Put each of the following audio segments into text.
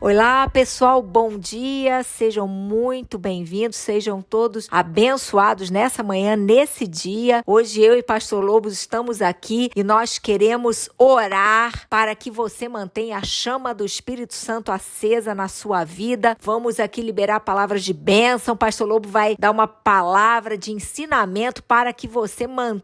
Olá, pessoal, bom dia, sejam muito bem-vindos, sejam todos abençoados nessa manhã, nesse dia. Hoje eu e Pastor Lobos estamos aqui e nós queremos orar para que você mantenha a chama do Espírito Santo acesa na sua vida. Vamos aqui liberar palavras de bênção. Pastor Lobo vai dar uma palavra de ensinamento para que você mantenha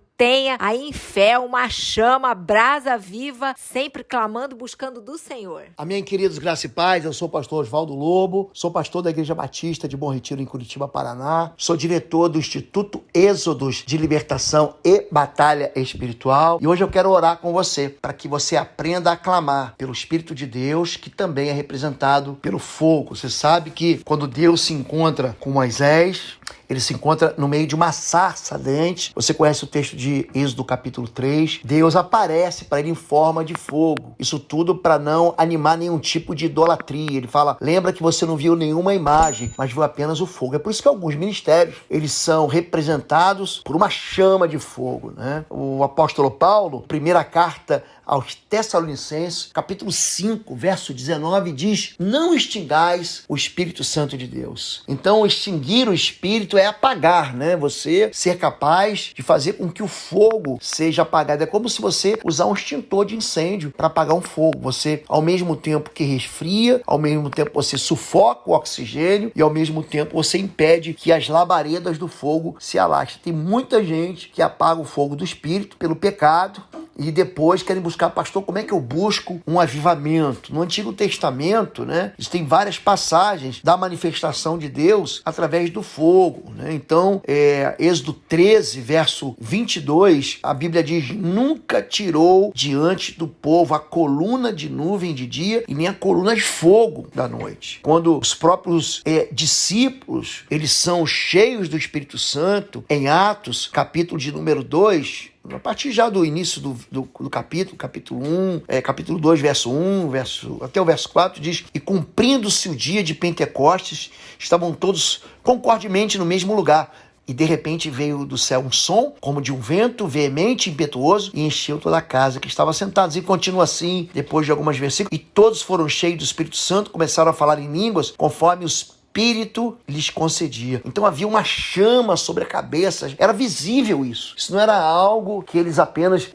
aí em fé uma chama, brasa viva, sempre clamando, buscando do Senhor. Amém, queridos, graça e paz. Eu sou o pastor Oswaldo Lobo, sou pastor da Igreja Batista de Bom Retiro, em Curitiba, Paraná. Sou diretor do Instituto Êxodos de Libertação e Batalha Espiritual. E hoje eu quero orar com você, para que você aprenda a clamar pelo Espírito de Deus, que também é representado pelo fogo. Você sabe que quando Deus se encontra com Moisés, ele se encontra no meio de uma sarça ardente. Você conhece o texto de Êxodo capítulo 3. Deus aparece para ele em forma de fogo. Isso tudo para não animar nenhum tipo de idolatria. Ele fala, lembra que você não viu nenhuma imagem, mas viu apenas o fogo. É por isso que alguns ministérios, eles são representados por uma chama de fogo, né? O apóstolo Paulo, primeira carta aos Tessalonicenses, capítulo 5, verso 19, diz: não extingais o Espírito Santo de Deus. Então, extinguir o Espírito é apagar, né? Você ser capaz de fazer com que o fogo seja apagado. É como se você usar um extintor de incêndio para apagar um fogo. Você, ao mesmo tempo que resfria, ao mesmo tempo você sufoca o oxigênio e ao mesmo tempo você impede que as labaredas do fogo se alastrem. Tem muita gente que apaga o fogo do Espírito pelo pecado e depois querem buscar, pastor, como é que eu busco um avivamento? No Antigo Testamento, né, existem várias passagens da manifestação de Deus através do fogo, né? Então, Êxodo 13, verso 22, a Bíblia diz: nunca tirou diante do povo a coluna de nuvem de dia e nem a coluna de fogo da noite. Quando os próprios discípulos, eles são cheios do Espírito Santo, em Atos, capítulo de número 2, a partir já do início do capítulo 1, capítulo 2, verso 1, até o verso 4, diz: e cumprindo-se o dia de Pentecostes, estavam todos concordemente no mesmo lugar. E de repente veio do céu um som, como de um vento veemente e impetuoso, e encheu toda a casa que estava sentados. E continua assim, depois de alguns versículos: e todos foram cheios do Espírito Santo, começaram a falar em línguas, conforme o Espírito lhes concedia. Então havia uma chama sobre a cabeça, era visível isso. Isso não era algo que eles apenas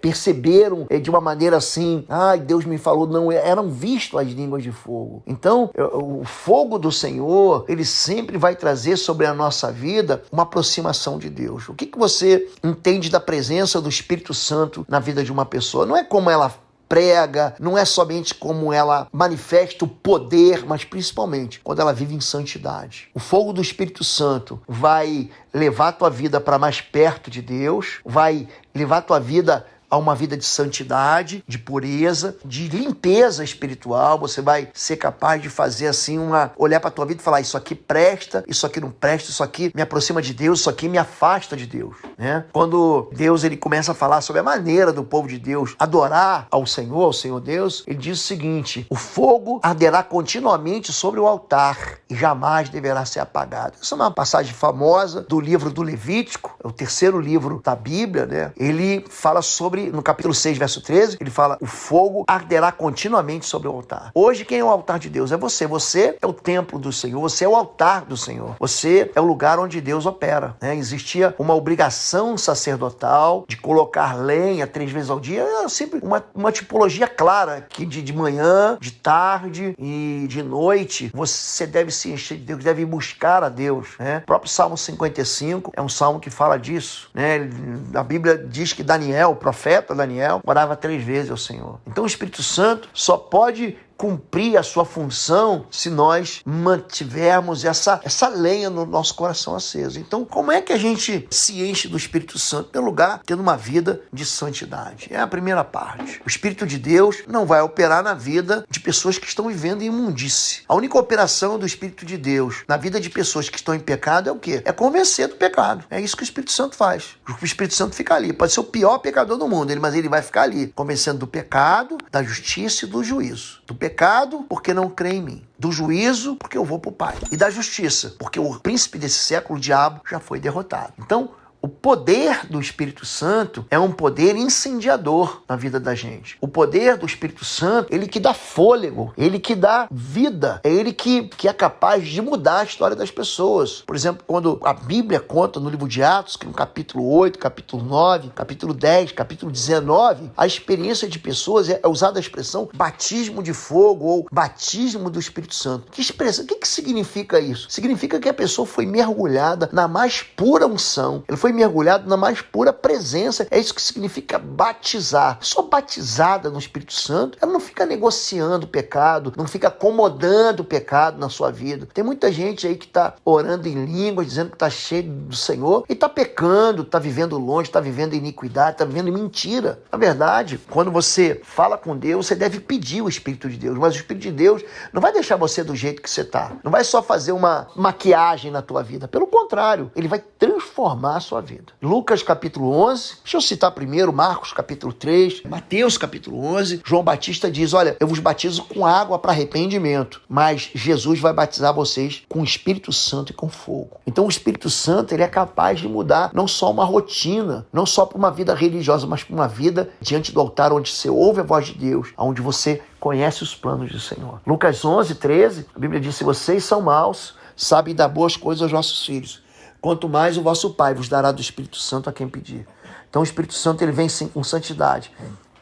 perceberam de uma maneira assim, Deus me falou, não, eram vistas as línguas de fogo. Então, o fogo do Senhor, ele sempre vai trazer sobre a nossa vida uma aproximação de Deus. O que você entende da presença do Espírito Santo na vida de uma pessoa? Não é como ela prega, não é somente como ela manifesta o poder, mas principalmente quando ela vive em santidade. O fogo do Espírito Santo vai levar a tua vida para mais perto de Deus, vai levar a tua vida a uma vida de santidade, de pureza, de limpeza espiritual. Você vai ser capaz de fazer assim, olhar para a tua vida e falar: isso aqui presta, isso aqui não presta, isso aqui me aproxima de Deus, isso aqui me afasta de Deus, né? Quando Deus ele começa a falar sobre a maneira do povo de Deus adorar ao Senhor Deus, ele diz o seguinte: o fogo arderá continuamente sobre o altar e jamais deverá ser apagado. Essa é uma passagem famosa do livro do Levítico, é o terceiro livro da Bíblia, né? Ele fala sobre, no capítulo 6, verso 13, ele fala: o fogo arderá continuamente sobre o altar. Hoje, quem é o altar de Deus? É você. Você é o templo do Senhor, você é o altar do Senhor, você é o lugar onde Deus opera, né? Existia uma obrigação sacerdotal de colocar lenha 3 vezes ao dia. Era sempre uma tipologia clara, que de manhã, de tarde e de noite você deve se encher de Deus, deve buscar a Deus, né? O próprio Salmo 55 é um salmo que fala disso, né? A Bíblia diz que Daniel, o profeta Daniel, orava 3 vezes ao Senhor. Então o Espírito Santo só pode cumprir a sua função se nós mantivermos essa lenha no nosso coração aceso. Então, como é que a gente se enche do Espírito Santo? Em primeiro lugar, tendo uma vida de santidade. É a primeira parte. O Espírito de Deus não vai operar na vida de pessoas que estão vivendo em imundície. A única operação do Espírito de Deus na vida de pessoas que estão em pecado é o quê? É convencer do pecado. É isso que o Espírito Santo faz. O Espírito Santo fica ali. Pode ser o pior pecador do mundo, mas ele vai ficar ali, convencendo do pecado, da justiça e do juízo. Do pecado, porque não crê em mim. Do juízo, porque eu vou para o Pai. E da justiça, porque o príncipe desse século, o diabo, já foi derrotado. Então, O poder do Espírito Santo é um poder incendiador na vida da gente. O poder do Espírito Santo, ele que dá fôlego, ele que dá vida, é ele que é capaz de mudar a história das pessoas. Por exemplo, quando a Bíblia conta no livro de Atos, que no capítulo 8, capítulo 9, capítulo 10, capítulo 19, a experiência de pessoas é usada a expressão batismo de fogo ou batismo do Espírito Santo. O que significa isso? Significa que a pessoa foi mergulhada na mais pura unção, ele foi mergulhado na mais pura presença. É isso que significa batizar. Só batizada no Espírito Santo, ela não fica negociando o pecado, não fica acomodando o pecado na sua vida. Tem muita gente aí que está orando em línguas, dizendo que está cheio do Senhor e está pecando, está vivendo longe, está vivendo em iniquidade, está vivendo em mentira. Na verdade, quando você fala com Deus, você deve pedir o Espírito de Deus, mas o Espírito de Deus não vai deixar você do jeito que você está. Não vai só fazer uma maquiagem na tua vida. Pelo contrário, ele vai transformar a sua vida. Lucas capítulo 11, deixa eu citar primeiro Marcos capítulo 3, Mateus capítulo 11, João Batista diz, olha, eu vos batizo com água para arrependimento, mas Jesus vai batizar vocês com o Espírito Santo e com fogo. Então o Espírito Santo, ele é capaz de mudar não só uma rotina, não só para uma vida religiosa, mas para uma vida diante do altar onde você ouve a voz de Deus, onde você conhece os planos do Senhor. Lucas 11, 13, a Bíblia diz, se vocês são maus, sabem dar boas coisas aos vossos filhos, quanto mais o vosso Pai vos dará do Espírito Santo a quem pedir. Então o Espírito Santo, ele vem sim com santidade,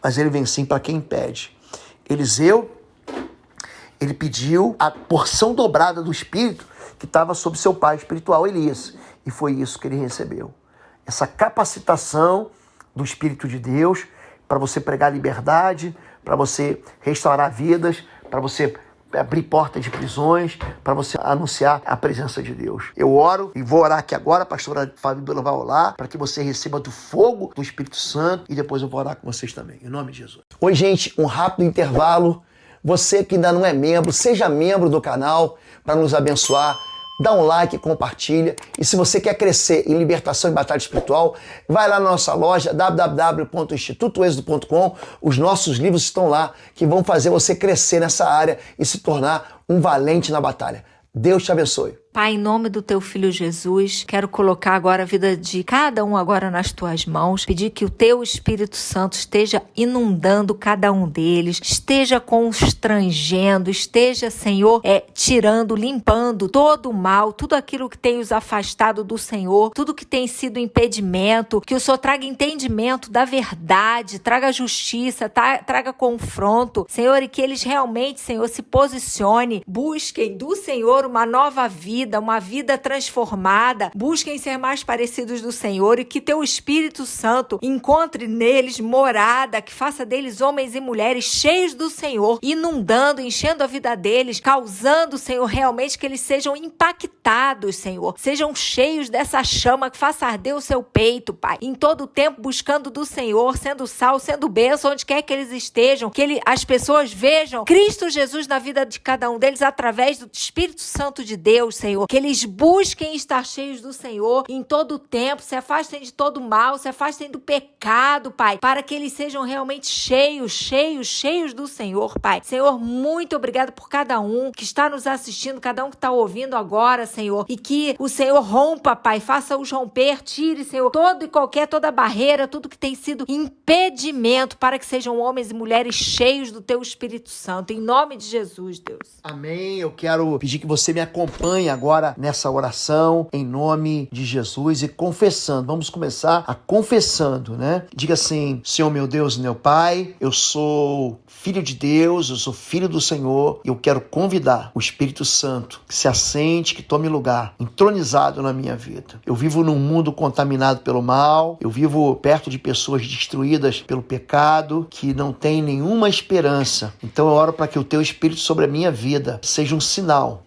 mas ele vem sim para quem pede. Eliseu, ele pediu a porção dobrada do Espírito que estava sobre seu pai espiritual Elias, e foi isso que ele recebeu. Essa capacitação do Espírito de Deus para você pregar liberdade, para você restaurar vidas, para você abrir portas de prisões, para você anunciar a presença de Deus. Eu oro e vou orar aqui agora, a pastora Fabíola vai orar, para que você receba do fogo do Espírito Santo e depois eu vou orar com vocês também, em nome de Jesus. Oi, gente, um rápido intervalo. Você que ainda não é membro, seja membro do canal para nos abençoar. Dá um like, compartilha. E se você quer crescer em libertação e batalha espiritual, vai lá na nossa loja www.institutoexodo.com. Os nossos livros estão lá que vão fazer você crescer nessa área e se tornar um valente na batalha. Deus te abençoe. Pai, em nome do teu Filho Jesus, quero colocar agora a vida de cada um agora nas tuas mãos, pedir que o teu Espírito Santo esteja inundando cada um deles, esteja constrangendo, esteja, Senhor, tirando, limpando todo o mal, tudo aquilo que tem os afastado do Senhor, tudo que tem sido impedimento, que o Senhor traga entendimento da verdade, traga justiça, traga confronto, Senhor, e que eles realmente, Senhor, se posicione, busquem do Senhor uma nova vida, uma vida transformada, busquem ser mais parecidos do Senhor e que teu Espírito Santo encontre neles morada, que faça deles homens e mulheres cheios do Senhor, inundando, enchendo a vida deles, causando, Senhor, realmente que eles sejam impactados, Senhor, sejam cheios dessa chama que faça arder o seu peito, Pai, em todo o tempo buscando do Senhor, sendo sal, sendo bênção, onde quer que eles estejam, que as pessoas vejam Cristo Jesus na vida de cada um deles através do Espírito Santo de Deus, Senhor, que eles busquem estar cheios do Senhor em todo o tempo, se afastem de todo o mal, se afastem do pecado, Pai, para que eles sejam realmente cheios do Senhor, Pai. Senhor, muito obrigado por cada um que está nos assistindo, cada um que está ouvindo agora, Senhor, e que o Senhor rompa, Pai, faça-os romper, tire, Senhor, toda barreira, tudo que tem sido impedimento para que sejam homens e mulheres cheios do teu Espírito Santo, em nome de Jesus, Deus. Amém. Eu quero pedir que você me acompanhe agora nessa oração em nome de Jesus e confessando. Vamos começar confessando, né? Diga assim: Senhor meu Deus e meu Pai, eu sou filho de Deus, eu sou filho do Senhor e eu quero convidar o Espírito Santo que se assente, que tome lugar, entronizado na minha vida. Eu vivo num mundo contaminado pelo mal, eu vivo perto de pessoas destruídas pelo pecado, que não tem nenhuma esperança. Então eu oro para que o teu Espírito sobre a minha vida seja um sinal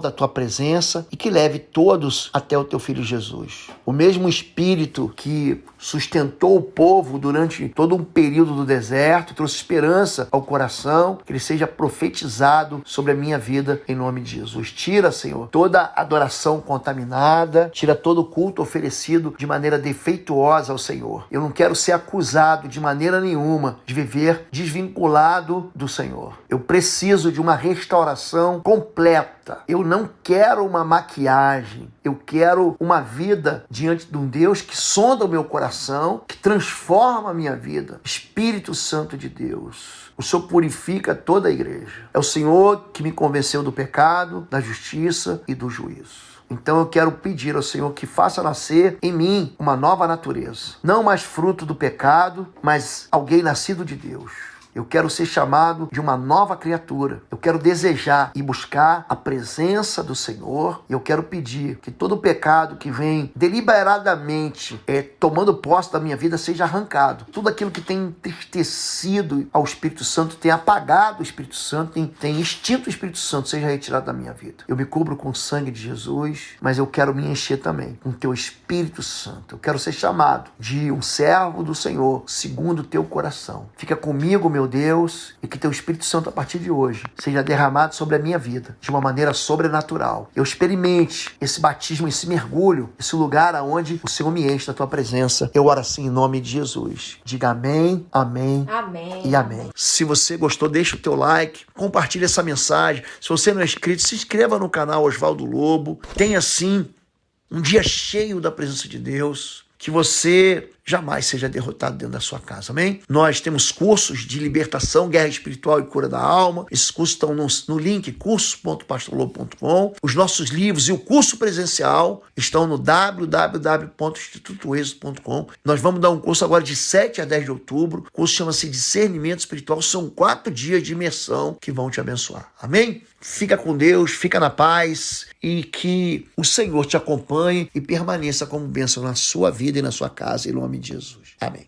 da tua presença e que leve todos até o teu Filho Jesus. O mesmo Espírito que sustentou o povo durante todo um período do deserto, trouxe esperança ao coração, que ele seja profetizado sobre a minha vida em nome de Jesus. Tira, Senhor, toda adoração contaminada, tira todo o culto oferecido de maneira defeituosa ao Senhor. Eu não quero ser acusado de maneira nenhuma de viver desvinculado do Senhor. Eu preciso de uma restauração completa. Eu não quero uma maquiagem. Eu quero uma vida diante de um Deus que sonda o meu coração, que transforma a minha vida. Espírito Santo de Deus, o Senhor purifica toda a igreja. É o Senhor que me convenceu do pecado, da justiça e do juízo. Então eu quero pedir ao Senhor que faça nascer em mim uma nova natureza. Não mais fruto do pecado, mas alguém nascido de Deus. Eu quero ser chamado de uma nova criatura. Eu quero desejar e buscar a presença do Senhor. E eu quero pedir que todo pecado que vem deliberadamente tomando posse da minha vida seja arrancado. Tudo aquilo que tem entristecido ao Espírito Santo, tem apagado o Espírito Santo, tem extinto o Espírito Santo, seja retirado da minha vida. Eu me cubro com o sangue de Jesus, mas eu quero me encher também com o teu Espírito Santo. Eu quero ser chamado de um servo do Senhor, segundo o teu coração. Fica comigo, meu Deus, e que teu Espírito Santo a partir de hoje seja derramado sobre a minha vida de uma maneira sobrenatural. Eu experimente esse batismo, esse mergulho, esse lugar aonde o Senhor me enche da tua presença. Eu oro assim em nome de Jesus. Diga amém, amém, Amém. e amém. Se você gostou, deixa o teu like, compartilha essa mensagem. Se você não é inscrito, se inscreva no canal Osvaldo Lobo. Tenha assim um dia cheio da presença de Deus. Que você jamais seja derrotado dentro da sua casa, amém? Nós temos cursos de libertação, guerra espiritual e cura da alma. Esses cursos estão no link curso.pastorlobo.com. Os nossos livros e o curso presencial estão no www.institutoexo.com. Nós vamos dar um curso agora de 7 a 10 de outubro. O curso chama-se Discernimento Espiritual. São 4 dias de imersão que vão te abençoar, amém? Fica com Deus, fica na paz e que o Senhor te acompanhe e permaneça como bênção na sua vida e na sua casa, em nome de Jesus. Amém.